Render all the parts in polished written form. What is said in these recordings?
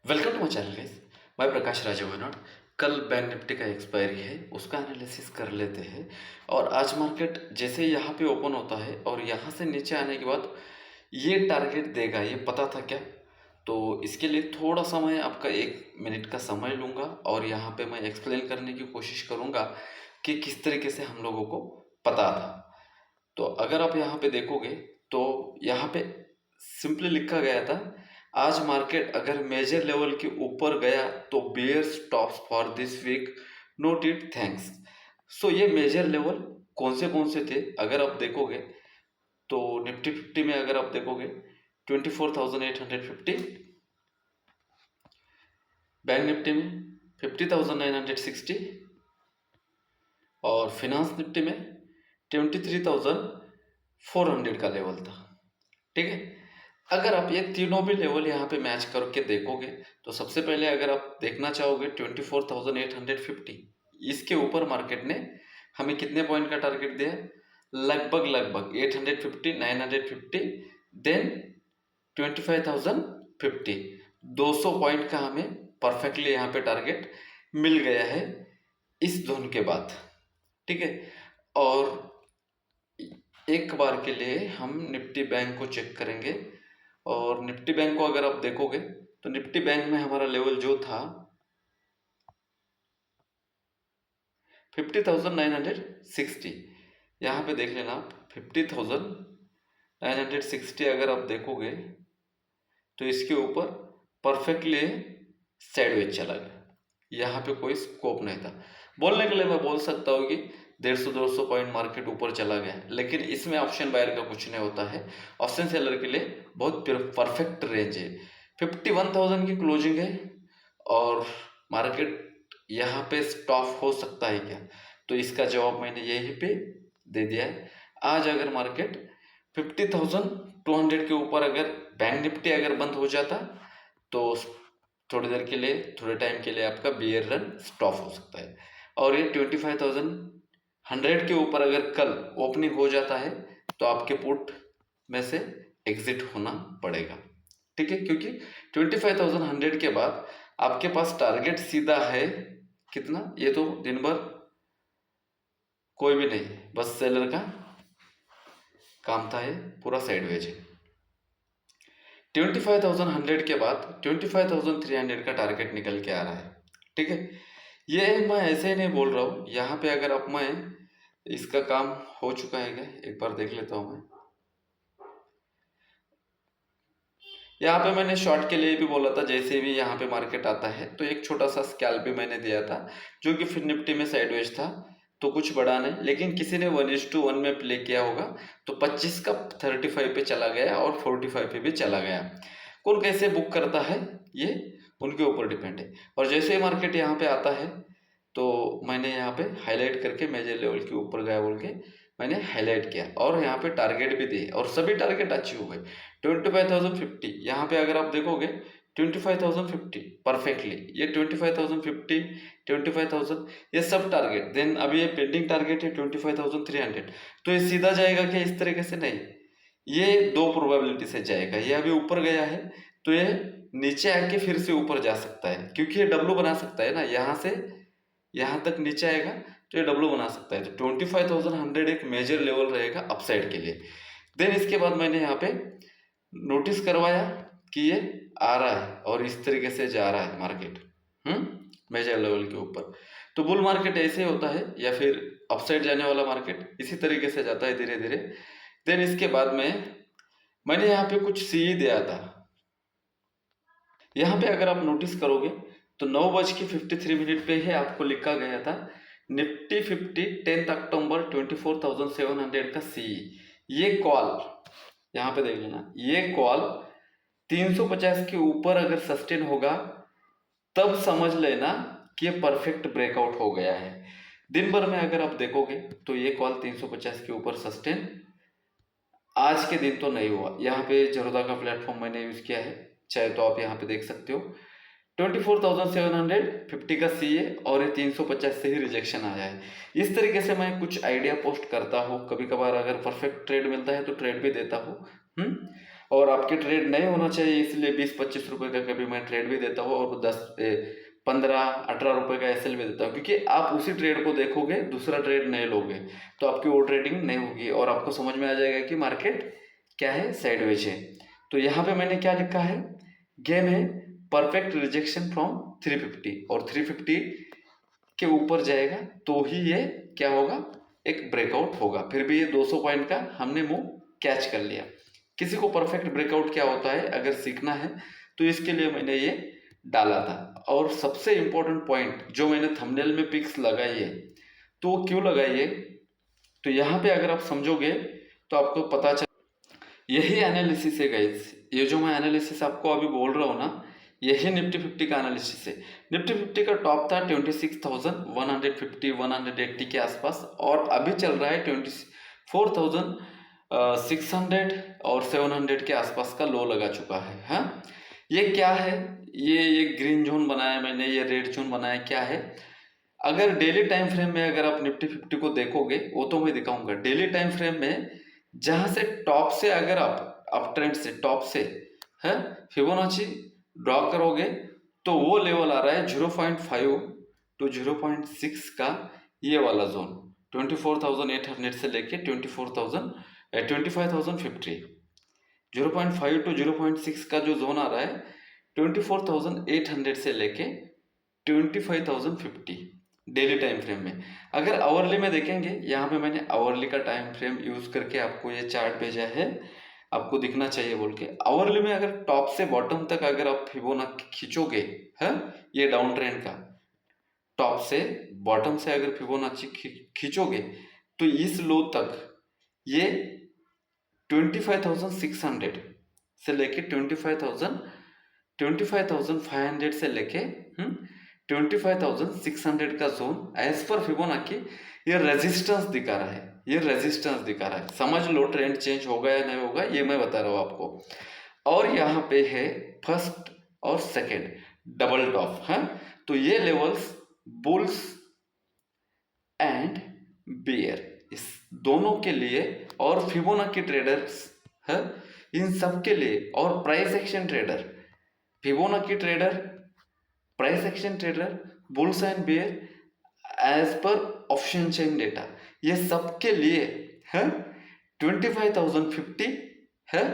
Welcome to my channel guys. मैं प्रकाश राजा वैनाड। कल bank Nifty का एक्सपायरी है, उसका एनालिसिस कर लेते हैं। और आज मार्केट जैसे यहाँ पे ओपन होता है और यहाँ से नीचे आने के बाद ये टारगेट देगा, ये पता था क्या? तो इसके लिए थोड़ा सा मैं आपका 1 मिनट का समय लूँगा और यहाँ पे मैं एक्सप्लेन करने की कोशिश करूँगा कि किस तरीके से हम लोगों को पता था। तो अगर आप यहाँ पे देखोगे तो यहाँ पे सिंपली लिखा गया था, आज मार्केट अगर मेजर लेवल के ऊपर गया तो bear stops for this week, note it, thanks. So ये मेजर लेवल कौन से थे अगर आप देखोगे तो निफ्टी 50 में अगर आप देखोगे 24,850, बैंक निफ्टी में 50,960 और फिनांस निफ्टी में 23,400 का लेवल था। ठीक है, अगर आप ये तीनों भी लेवल यहाँ पे मैच करके देखोगे तो सबसे पहले अगर आप देखना चाहोगे 24,850, इसके ऊपर मार्केट ने हमें कितने पॉइंट का टारगेट दिया? लगभग 850, 950, देन 25,050, 200 पॉइंट का हमें परफेक्टली यहाँ पे टारगेट मिल गया है इस जोन के बाद। ठीक है, और एक बार के लिए हम निफ्टी बैंक को चेक करेंगे। और निफ्टी बैंक को अगर आप देखोगे तो निफ्टी बैंक में हमारा लेवल जो था 50,960, यहाँ पे देख लेना आप 50,960 अगर आप देखोगे तो इसके ऊपर परफेक्टली साइडवेज चला गया, यहाँ पे कोई स्कोप नहीं था। बोलने के लिए मैं बोल सकता हूँ कि 150-200 पॉइंट मार्केट ऊपर चला गया, लेकिन इसमें ऑप्शन बायर का कुछ नहीं होता है। ऑप्शन सेलर के लिए बहुत परफेक्ट रेंज है, 51,000 की क्लोजिंग है और मार्केट यहाँ पे स्टॉप हो सकता है क्या? तो इसका जवाब मैंने यही पे दे दिया है। आज अगर मार्केट 50,200 के ऊपर अगर बैंक निफ्टी अगर बंद हो जाता तो थोड़ी देर के लिए, थोड़े टाइम के लिए आपका बियर रन स्टॉप हो सकता है। और ये 25,100 के ऊपर अगर कल ओपनिंग हो जाता है तो आपके पुट में से एग्जिट होना पड़ेगा। ठीक है, क्योंकि 25,100 के बाद आपके पास टारगेट सीधा है कितना? ये तो दिन भर कोई भी नहीं, बस सेलर का काम था, ये पूरा साइडवेज है। 25,100 के बाद 25,300 का टारगेट निकल के आ रहा है। ठीक है, ये मैं ऐसे ही नहीं बोल रहा हूँ, यहाँ पे अगर आप मैं इसका काम हो चुका है क्या एक बार देख लेता हूँ मैं। यहाँ पे मैंने शॉर्ट के लिए भी बोला था, जैसे भी यहाँ पे मार्केट आता है तो एक छोटा सा स्कैल्प भी मैंने दिया था जो कि फिर निफ्टी में साइडवेज था, तो कुछ बड़ा नहीं, लेकिन किसी ने 1:1 में प्ले किया होगा तो 25 का 35 पे चला गया और 45 पे भी चला गया। कौन कैसे बुक करता है ये उनके ऊपर डिपेंड है। और जैसे ही मार्केट यहाँ पे आता है तो मैंने यहाँ पे हाईलाइट करके मेजर लेवल के ऊपर गया बोल के मैंने हाईलाइट किया और यहाँ पे टारगेट भी दिए और सभी टारगेट अचीव हो गए। 25,050 यहाँ पे अगर आप देखोगे 25,050 परफेक्टली, ये 25,050, 25,000 ये सब टारगेट, देन अभी ये पेंडिंग टारगेट है 25,300, तो ये सीधा जाएगा क्या? इस तरीके से नहीं, ये दो प्रोबेबिलिटी से जाएगा। ये अभी ऊपर गया है तो ये नीचे आके फिर से ऊपर जा सकता है, क्योंकि ये डब्लू बना सकता है ना, यहाँ से यहाँ तक नीचे आएगा तो ये डब्लू बना सकता है। तो 25,100 एक मेजर लेवल रहेगा अपसाइड के लिए। देन इसके बाद मैंने यहाँ पे नोटिस करवाया कि ये आ रहा है और इस तरीके से जा रहा है मार्केट मेजर लेवल के ऊपर। तो बुल मार्केट ऐसे होता है या फिर अपसाइड जाने वाला मार्केट इसी तरीके से जाता है धीरे धीरे। देन इसके बाद में मैंने यहाँ पे कुछ सी दिया था, यहाँ पे अगर आप नोटिस करोगे तो 9:53 पे ही आपको लिखा गया था निफ्टी 50 10 अक्टूबर 24,700 का सी। ये कॉल यहाँ पे देख लेना, ये कॉल 350 के ऊपर अगर सस्टेन होगा तब समझ लेना कि ये परफेक्ट ब्रेकआउट हो गया है। दिन भर में अगर आप देखोगे तो ये कॉल 350 के ऊपर सस्टेन आज के दिन तो नहीं हुआ। यहाँ पे जरोदा का प्लेटफॉर्म मैंने यूज किया है, चाहे तो आप यहाँ पे देख सकते हो 24,750 का सी है और ये 350 से ही रिजेक्शन आया है। इस तरीके से मैं कुछ आइडिया पोस्ट करता हूँ, कभी कभार अगर परफेक्ट ट्रेड मिलता है तो ट्रेड भी देता हूँ। और आपके ट्रेड नहीं होना चाहिए, इसलिए 20-25 रुपए का कभी मैं ट्रेड भी देता हूँ और 15-18 रुपए का एसएल भी देता हूँ, क्योंकि आप उसी ट्रेड को देखोगे, दूसरा ट्रेड नहीं लोगे तो आपकी वो ट्रेडिंग नहीं होगी और आपको समझ में आ जाएगा कि मार्केट क्या है, साइडवेज है। तो यहाँ पे मैंने क्या लिखा है, गेम है परफेक्ट रिजेक्शन फ्रॉम 350 और 350 के ऊपर जाएगा तो ही ये क्या होगा, एक ब्रेकआउट होगा। फिर भी ये 200 पॉइंट का हमने मुंह कैच कर लिया। किसी को परफेक्ट ब्रेकआउट क्या होता है अगर सीखना है तो इसके लिए मैंने ये डाला था। और सबसे इंपॉर्टेंट पॉइंट जो मैंने थंबनेल में पिक्स लगाई है, तो वो क्यों लगाई है, तो यहाँ पे अगर आप समझोगे तो आपको पता चल, यही एनालिसिस है गाइस। ये जो मैं एनालिसिस आपको अभी बोल रहा हूँ ना, यही निफ्टी 50 का एनालिसिस है। निफ्टी 50 का टॉप था 26,150 180 के आसपास और अभी चल रहा है 24,600 और 700 के आसपास का लो लगा चुका है। हाँ, ये क्या है, ये ग्रीन जोन बनाया मैंने, ये रेड जोन बनाया, क्या है। अगर डेली टाइम फ्रेम में अगर आप निफ्टी 50 को देखोगे, वो तो मैं दिखाऊंगा, डेली टाइम फ्रेम में जहां से टॉप से अगर आप अप ट्रेंड से टॉप से है फिबोनाची ड्रॉ करोगे तो वो लेवल आ रहा है 0.5 to 0.6 का ये वाला जोन, 24,800 से लेके 25,050। 0.5 to 0.6 का जो जोन आ रहा है 24,800 से लेके 25,050 डेली टाइम फ्रेम में। अगर आवरली में देखेंगे, यहाँ पे मैंने आवरली का टाइम फ्रेम यूज करके आपको ये चार्ट भेजा है, आपको दिखना चाहिए बोल के। आवरली में अगर टॉप से बॉटम तक अगर आप फिबोनाची खींचोगे, है ये डाउन ट्रेंड का टॉप से बॉटम से अगर फिबोनाची खींचोगे तो इस लो तक ये 25,600 से लेके 25,500 से लेके 25,600 का जोन एज पर फिबोनाची ये रेजिस्टेंस दिखा रहा है, ये रेजिस्टेंस दिखा रहा है। समझ लो ट्रेंड चेंज होगा या नहीं होगा, ये मैं बता रहा हूँ आपको। और यहाँ पे है फर्स्ट और सेकंड डबल टॉप है, तो ये लेवल्स बुल्स एंड बियर इस दोनों के लिए और फिबोनाची ट्रेडर्स है इन सब के लिए, और price action trader, Fibonacci trader, price action trader, bulls and bear edge पर ऑप्शन चेन डेटा, ये सबके लिए है 25,050 है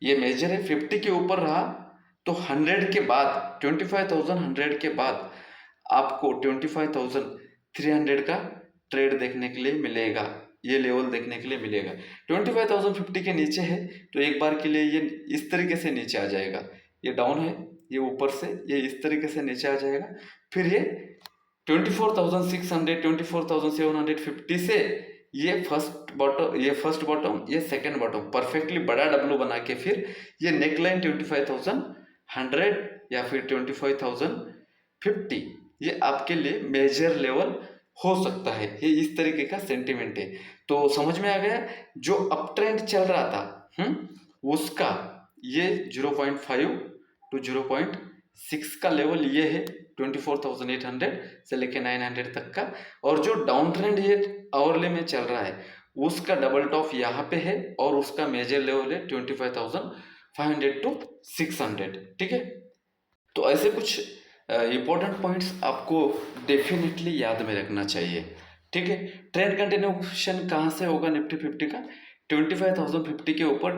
ये मेजर है। 50 के ऊपर रहा तो 100 के बाद 25,100 के बाद आपको 25,300 का ट्रेड देखने के लिए मिलेगा, ये लेवल देखने के लिए मिलेगा। 25,050 के नीचे है तो एक बार के लिए ये इस तरीके से नीचे आ जाएगा, ये डाउन है, ये ऊपर से ये इस तरीके से नीचे आ जाएगा। फिर ये 24,600 24,750 से ये फर्स्ट बॉटम, ये फर्स्ट बॉटम, ये सेकंड बॉटम, परफेक्टली बड़ा डब्लू बना के फिर ये नेकलाइन 25,100 या फिर 25,050 ये आपके लिए मेजर लेवल हो सकता है। ये इस तरीके का सेंटिमेंट है। तो समझ में आ गया, जो अप ट्रेंड चल रहा था उसका ये 0.5 to 0.6 का लेवल ये है 24,800 से लेके 900 तक का, और जो डाउन ट्रेंड ये आवरली में चल रहा है उसका डबल टॉप यहाँ पे है और उसका मेजर लेवल है 25,500 to 600। ठीक है, तो ऐसे कुछ इंपॉर्टेंट पॉइंट्स आपको डेफिनेटली याद में रखना चाहिए। ठीक है, ट्रेंड कंटिन्यूएशन कहाँ से होगा निफ्टी 50 का, 25,050 के ऊपर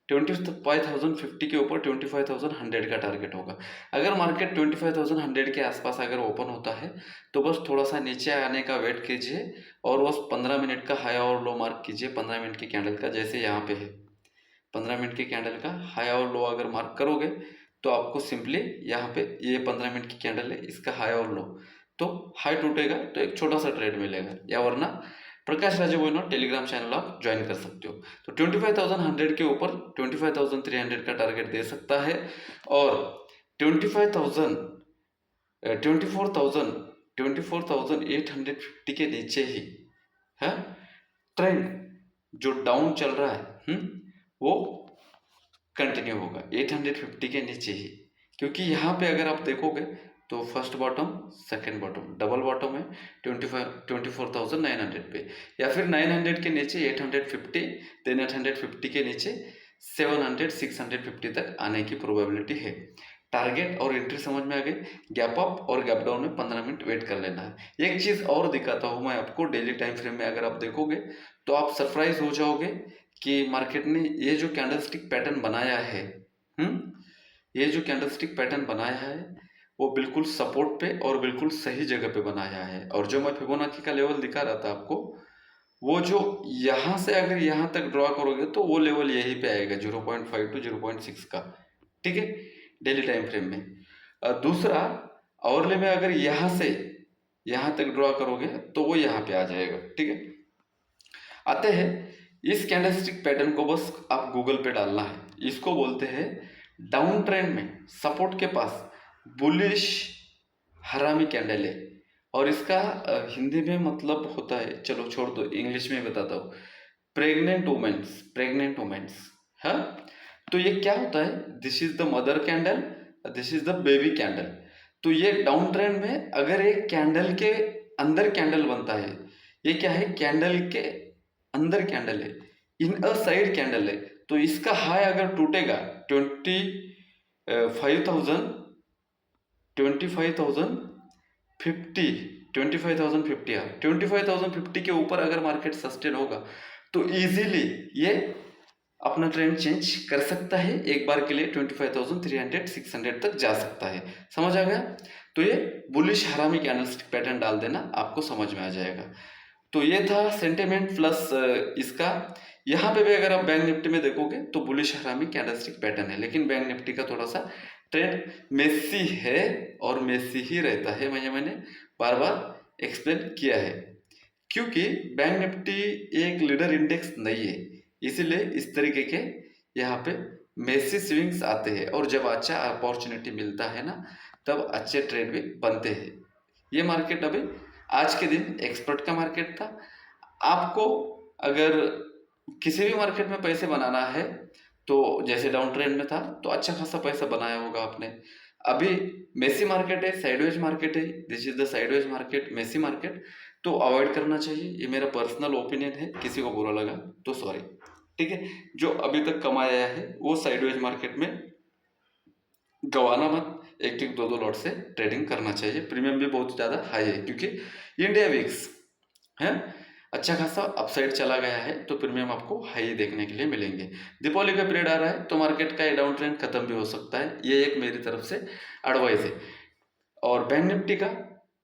25,050 के ऊपर 25,100 का टारगेट होगा। अगर मार्केट 25,100 के आसपास अगर ओपन होता है तो बस थोड़ा सा नीचे आने का वेट कीजिए और बस 15 मिनट का हाई और लो मार्क कीजिए, 15 मिनट की कैंडल का, जैसे यहाँ पे है 15 मिनट की कैंडल का हाई और लो अगर मार्क करोगे तो आपको सिंपली यहाँ पे ये 15 मिनट की कैंडल है, इसका हाई और लो, तो हाई टूटेगा तो एक छोटा सा ट्रेड मिलेगा, या वरना प्रकाश राजू टेलीग्राम चैनल आप ज्वाइन कर सकते हो। तो 25,100 के ऊपर 25,300 का टारगेट दे सकता है और 24,850 के नीचे ही है ट्रेंड जो डाउन चल रहा है वो कंटिन्यू होगा 850 के नीचे ही, क्योंकि यहाँ पे अगर आप देखोगे तो first bottom second bottom double bottom है 24,900 पे, या फिर 900 के नीचे 850 देन 850 के नीचे 700 650 तक आने की प्रोबेबिलिटी है। टारगेट और एंट्री समझ में आ गई। गैप अप और गैप डाउन में 15 मिनट वेट कर लेना है। एक चीज और दिखाता हूँ मैं आपको, डेली टाइम फ्रेम में अगर आप देखोगे तो आप सरप्राइज हो जाओगे कि मार्केट ने ये जो कैंडलस्टिक पैटर्न बनाया है, ये जो कैंडलस्टिक पैटर्न बनाया है वो बिल्कुल सपोर्ट पे और बिल्कुल सही जगह पे बनाया है। और जो मैं फिबोनाची का लेवल दिखा रहा था आपको, वो जो यहाँ से अगर यहाँ तक ड्रॉ करोगे तो वो लेवल यहीं पे आएगा 0.5 to 0.6 का, ठीक है, डेली टाइम फ्रेम में। दूसरा, आवरली में अगर यहाँ से यहाँ तक ड्रॉ करोगे तो वो यहाँ पे आ जाएगा, ठीक है। आते हैं इस कैंडलस्टिक पैटर्न को, बस आप गूगल पे डालना है। इसको बोलते हैं डाउन ट्रेंड में सपोर्ट के पास बुलिश हरामी कैंडल है। और इसका हिंदी में मतलब होता है, चलो छोड़ दो, इंग्लिश में बताता हूँ, प्रेग्नेंट वुमेन्स, प्रेग्नेंट वुमेन्स। हाँ, तो ये क्या होता है, this is the mother candle, this is the baby candle. तो ये डाउन ट्रेंड में अगर एक कैंडल के अंदर कैंडल बनता है, ये क्या है, कैंडल के अंदर कैंडल है, इन अ साइड कैंडल है, तो इसका हाई अगर टूटेगा 25,000 25,050 के ऊपर अगर मार्केट सस्टेन होगा तो इजीली ये अपना ट्रेंड चेंज कर सकता है। एक बार के लिए 25,300 600 तक जा सकता है। समझ आ गया? तो ये बुलिश हरामी कैंडलस्टिक पैटर्न डाल देना, आपको समझ में आ जाएगा। तो ये था सेंटिमेंट प्लस इसका। यहाँ पे भी अगर आप बैंक निफ्टी में देखोगे तो बुलिश हरामी कैंडलस्टिक पैटर्न है, लेकिन बैंक निफ्टी का थोड़ा सा ट्रेंड मेसी है और मेसी ही रहता है। मैंने बार बार एक्सप्लेन किया है, क्योंकि बैंक निफ्टी एक लीडर इंडेक्स नहीं है, इसीलिए इस तरीके के यहाँ पे मेसी स्विंग्स आते हैं। और जब अच्छा अपॉर्चुनिटी मिलता है ना, तब अच्छे ट्रेड भी बनते हैं। ये मार्केट अभी आज के दिन एक्सपर्ट का मार्केट था। आपको अगर किसी भी मार्केट में पैसे बनाना है तो जैसे डाउन ट्रेंड में था तो अच्छा खासा पैसा बनाया होगा आपने। अभी मेसी मार्केट है, साइडवेज मार्केट है, this is the sideways market, messy market, तो अवॉइड करना चाहिए। ये मेरा पर्सनल ओपिनियन है, किसी को बुरा लगा तो सॉरी, ठीक है। जो अभी तक कमाया है वो साइडवेज मार्केट में गवाना मत, एक एक दो लॉट से ट्रेडिंग करना चाहिए। प्रीमियम भी बहुत ज़्यादा हाई है, क्योंकि इंडिया विक्स है अच्छा खासा अपसाइड चला गया है, तो प्रीमियम आपको हाई देखने के लिए मिलेंगे। दीपावली का पीरियड आ रहा है तो मार्केट का ये डाउन ट्रेंड खत्म भी हो सकता है, ये एक मेरी तरफ से एडवाइस है। और बैंक निफ्टी का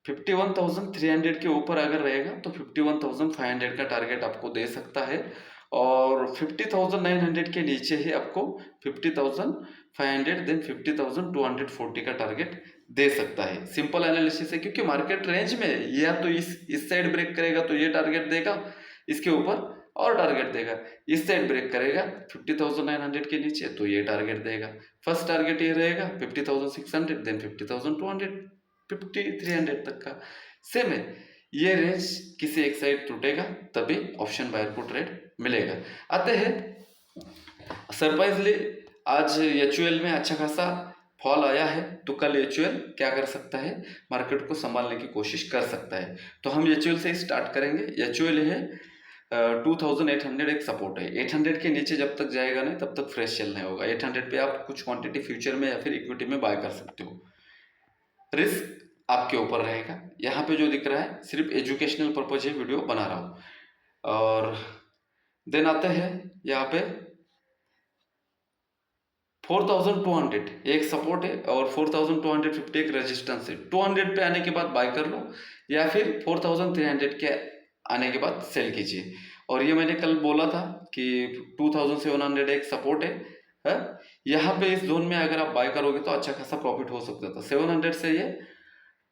51,300 के ऊपर अगर रहेगा तो 51,500 का टारगेट आपको दे सकता है, और 50,900 के नीचे ही आपको 50,500 देन 50,240 का टारगेट दे सकता है। सिंपल एनालिसिस है, क्योंकि मार्केट रेंज में या तो इस साइड ब्रेक करेगा तो ये टारगेट देगा, इसके ऊपर और टारगेट देगा, इस साइड ब्रेक करेगा 50,900 के नीचे तो ये टारगेट देगा। फर्स्ट टारगेट ये रहेगा 50,600 देन 50,200 5300 तक का सेम है। ये रेंज किसी एक साइड टूटेगा तभी ऑप्शन बायर को ट्रेड मिलेगा। आते हैं सरप्राइजली आज एचयूएल में अच्छा खासा फॉल आया है, तो कल एचयूएल क्या कर सकता है, मार्केट को संभालने की कोशिश कर सकता है। तो हम एचयूएल से स्टार्ट करेंगे। एचयूएल है 2800 एक सपोर्ट है, 800 के नीचे जब तक जाएगा नहीं तब तक फ्रेश सेल नहीं होगा। 800 पे आप कुछ क्वांटिटी फ्यूचर में या फिर इक्विटी में बाय कर सकते हो, रिस्क आपके ऊपर रहेगा। यहाँ पे जो दिख रहा है सिर्फ एजुकेशनल पर्पज है, वीडियो बना रहा हूँ। और देन आते हैं यहाँ पे 4200 एक सपोर्ट है और 4250 एक रेजिस्टेंस है। 200 पे आने के बाद बाय कर लो या फिर 4300 के आने के बाद सेल कीजिए। और ये मैंने कल बोला था कि 2700 एक सपोर्ट है? यहाँ पे इस जोन में अगर आप बाय करोगे तो अच्छा खासा प्रॉफिट हो सकता था। 700 से ये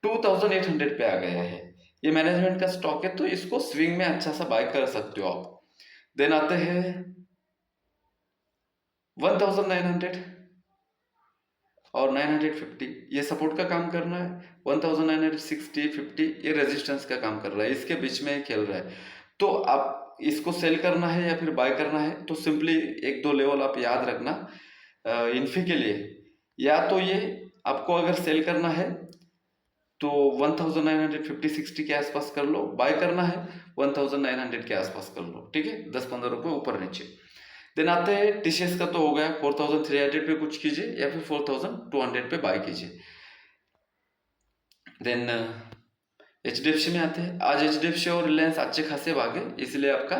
2800 पे आ गया है। ये मैनेजमेंट का स्टॉक है, तो इसको स्विंग में अच्छा सा बाय कर सकते हो आप। देन आते हैं 1900 और 950, ये सपोर्ट का काम कर रहा है। 1960 50 ये रेजिस्टेंस का काम कर रहा है, इसके बीच में खेल रहा है। तो आप इसको सेल करना है या फिर बाय करना है तो सिंपली एक दो लेवल आप याद रखना इन्फी के लिए। या तो ये आपको अगर सेल करना है तो 1950 60 के आसपास कर लो, बाय करना है 1900 के आसपास कर लो, ठीक है, 10-15 रुपये ऊपर नीचे। देन आते हैं टीसीएस का, तो हो गया 4300 पे कुछ कीजिए या फिर 4200 पे बाय कीजिए। देन एचडीएफसी में आते हैं। आज एचडीएफसी और रिलायंस अच्छे खासे भागे, इसलिए आपका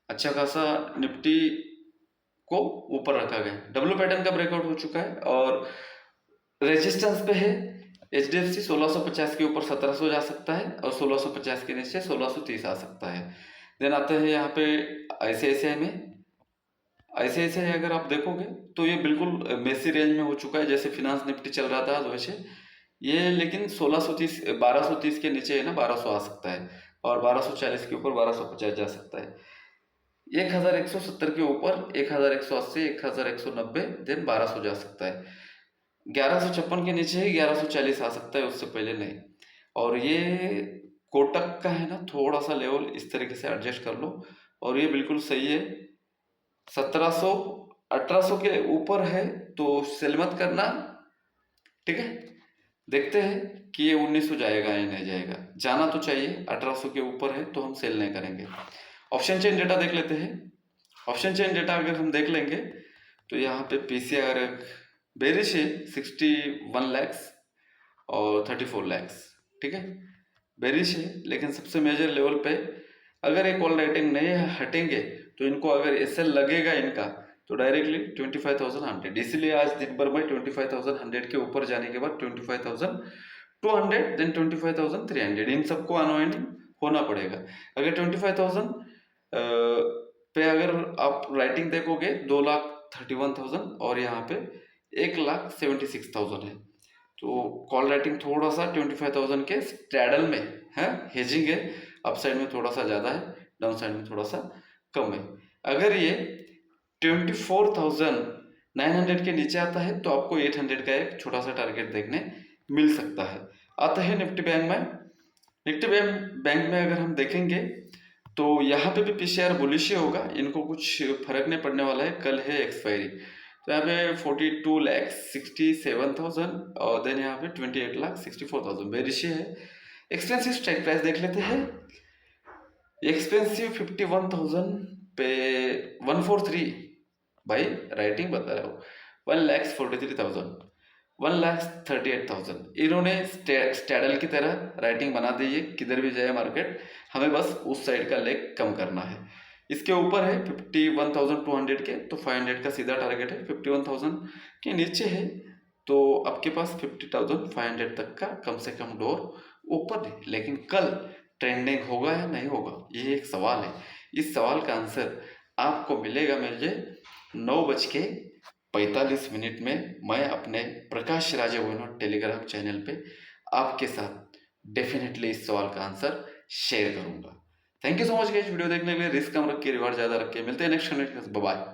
अच्छा खासा निफ्टी को ऊपर रखा गया। डब्ल्यू पैटर्न का ब्रेकआउट हो चुका है और रेजिस्टेंस पे है। एचडीएफसी 1650 के ऊपर 1700 जा सकता है और 1650 के नीचे 1630 आ सकता है। देन आता है यहाँ पे आईसीआईसीआई में। आईसीआईसीआई अगर आप देखोगे तो ये बिल्कुल मेसी रेंज में हो चुका है, जैसे फिनांस निफ्टी चल रहा था वैसे ये, लेकिन 1630 1230 के नीचे है ना 1200 आ सकता है और 1240 के ऊपर 1250 जा सकता है। 1170 के ऊपर 1180, 1190, देन 1200 जा सकता है। 1156 के नीचे ही 1140 आ सकता है, उससे पहले नहीं। और ये कोटक का है ना, थोड़ा सा लेवल इस तरीके से एडजस्ट कर लो और ये बिल्कुल सही है। 1700 1800 के ऊपर है तो सेल मत करना, ठीक है। देखते हैं कि ये 1900 जाएगा या नहीं जाएगा। जाना तो चाहिए, 1800 के ऊपर है तो हम सेल नहीं करेंगे। ऑप्शन चेन डेटा देख लेते हैं। ऑप्शन चेन डेटा अगर हम देख लेंगे तो यहाँ पे पीसीआर बेरिश है 61 लैक्स और 34 लैक्स, ठीक है। बेरिश है, लेकिन सबसे मेजर लेवल पे अगर एक कॉल राइटिंग नहीं हटेंगे तो इनको अगर एसएल लगेगा इनका तो डायरेक्टली 25,100, इसलिए आज दिन भर में 25,100 के ऊपर जाने के बाद 25,200, देन 25,300, इन सबको अनवाइंडिंग होना पड़ेगा। अगर 25,000 पे अगर आप राइटिंग देखोगे 2,31,000 और यहाँ पे 1,76,000 है, तो कॉल राइटिंग थोड़ा सा 25,000 के स्ट्रैडल में है, हेजिंग है, अपसाइड में थोड़ा सा ज़्यादा है, डाउन साइड में थोड़ा सा कम है। अगर ये 24,900 के नीचे आता है तो आपको 800 का एक छोटा सा टारगेट देखने मिल सकता है। आता है निफ्टी बैंक में। निफ्टी बैंक में अगर हम देखेंगे तो यहाँ पे भी पीसीआर बुलिश ही होगा, इनको कुछ फर्क नहीं पड़ने वाला है, कल है एक्सपायरी। तो यहाँ पे 42,67,000 और देन यहाँ पे 28,64,000 बेरिश है। एक्सपेंसिव स्ट्राइक प्राइस देख लेते हैं। एक्सपेंसिव 51,000 पे 143, भाई राइटिंग बता रहा हूँ, 1,43,000, 1,38,000 इन्होंने स्टैडल की तरह राइटिंग बना दी है। किधर भी जाए मार्केट हमें बस उस साइड का लेग कम करना है। इसके ऊपर है 51,200 के तो 500 का सीधा टारगेट है। 51,000 के नीचे है तो आपके पास 50,500 तक का कम से कम डोर ओपन है। लेकिन कल ट्रेंडिंग होगा या नहीं होगा, ये एक सवाल है। इस सवाल का आंसर आपको मिलेगा मुझे 9:45 में। मैं अपने प्रकाश राजा वेनोट टेलीग्राम चैनल पे आपके साथ डेफिनेटली इस सवाल का आंसर शेयर करूंगा। Thank you so much guys, video देखने के लिए। रिस्क कम रख के रिवार्ड ज़्यादा रख के मिलते हैं नेक्स्ट कंटेंट। Bye bye.